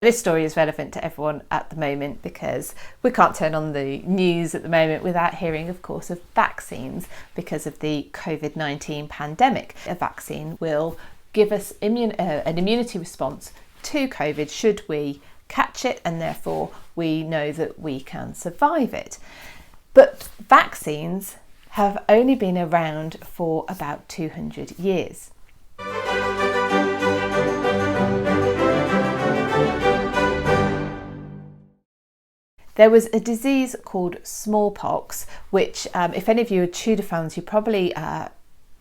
This story is relevant to everyone at the moment because we can't turn on the news at the moment without hearing, of course, of vaccines because of the COVID-19 pandemic. A vaccine will give us an immunity response to COVID should we catch it, and therefore we know that we can survive it. But vaccines have only been around for about 200 years. There was a disease called smallpox, which if any of you are Tudor fans, you probably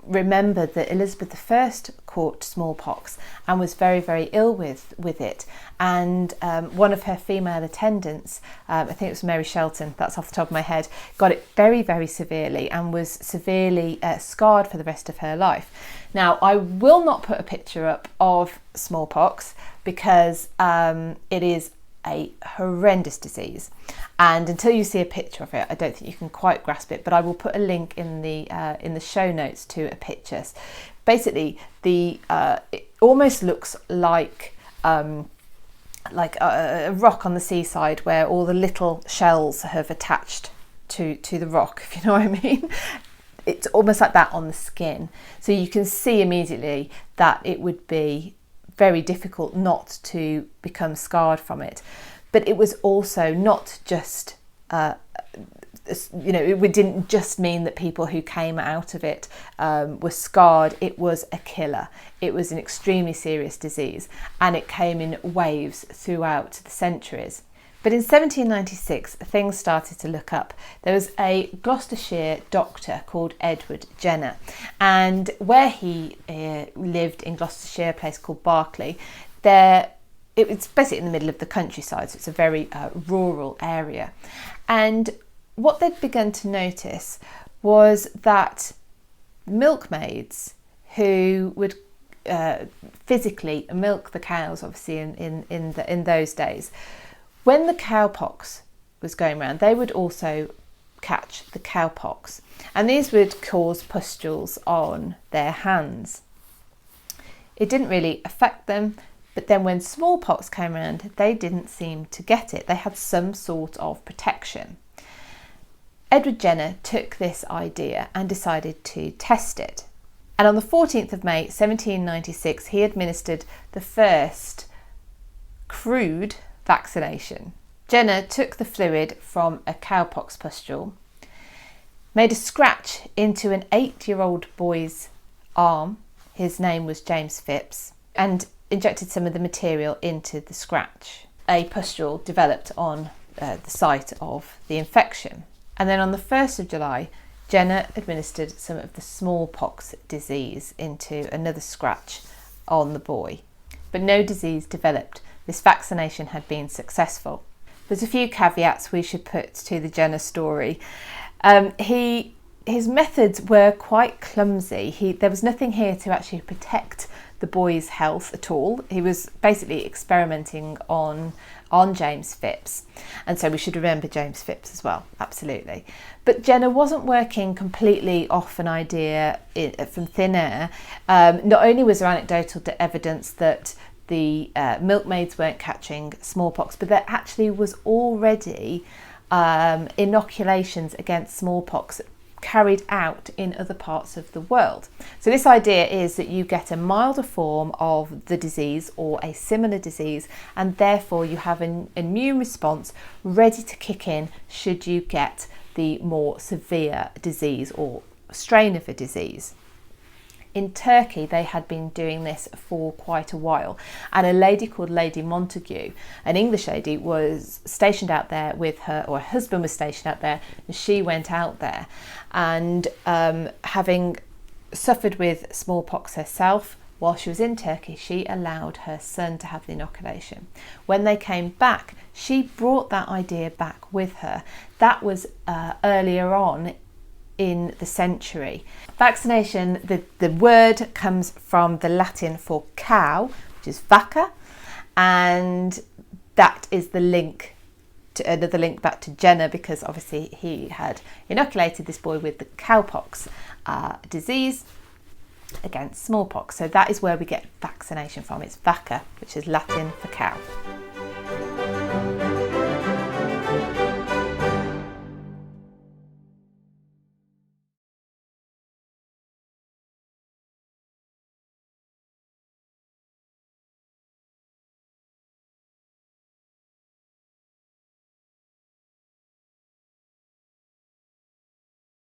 remember that Elizabeth I caught smallpox and was very, very ill with it. And one of her female attendants, I think it was Mary Shelton, that's off the top of my head, got it very, very severely and was severely scarred for the rest of her life. Now, I will not put a picture up of smallpox because it is a horrendous disease, and until you see a picture of it, I don't think you can quite grasp it. But I will put a link in the show notes to a picture. Basically, it almost looks like a rock on the seaside where all the little shells have attached to the rock, if you know what I mean. It's almost like that on the skin, so you can see immediately that it would be very difficult not to become scarred from it. But it was also not just, it didn't just mean that people who came out of it were scarred. It was a killer. It was an extremely serious disease, and it came in waves throughout the centuries. But in 1796, things started to look up. There was a Gloucestershire doctor called Edward Jenner, and where he lived in Gloucestershire, a place called Berkeley, it's basically in the middle of the countryside, so it's a very rural area. And what they'd begun to notice was that milkmaids who would physically milk the cows, obviously in those days, when the cowpox was going around, they would also catch the cowpox, and these would cause pustules on their hands. It didn't really affect them, but then when smallpox came around, they didn't seem to get it. They had some sort of protection. Edward Jenner took this idea and decided to test it. And on the 14th of May, 1796, he administered the first crude vaccination. Jenner took the fluid from a cowpox pustule, made a scratch into an 8-year-old boy's arm, his name was James Phipps, and injected some of the material into the scratch. A pustule developed on the site of the infection. And then on the 1st of July, Jenner administered some of the smallpox disease into another scratch on the boy. But no disease developed. This vaccination had been successful. There's a few caveats we should put to the Jenner story. His methods were quite clumsy. There was nothing here to actually protect the boy's health at all. He was basically experimenting on James Phipps, and so we should remember James Phipps as well, absolutely. But Jenner wasn't working completely off an idea from thin air. Not only was there anecdotal evidence that the milkmaids weren't catching smallpox, but there actually was already inoculations against smallpox carried out in other parts of the world. So this idea is that you get a milder form of the disease or a similar disease, and therefore you have an immune response ready to kick in should you get the more severe disease or strain of a disease. In Turkey, they had been doing this for quite a while, and a lady called Lady Montagu, an English lady, was stationed out there with her, or her husband was stationed out there, and she went out there, and having suffered with smallpox herself, while she was in Turkey, she allowed her son to have the inoculation. When they came back, she brought that idea back with her. That was earlier on in the century. Vaccination, the word comes from the Latin for cow, which is vacca, and that is the link to another link back to Jenner, because obviously he had inoculated this boy with the cowpox disease against smallpox. So that is where we get vaccination from. It's vacca, which is Latin for cow.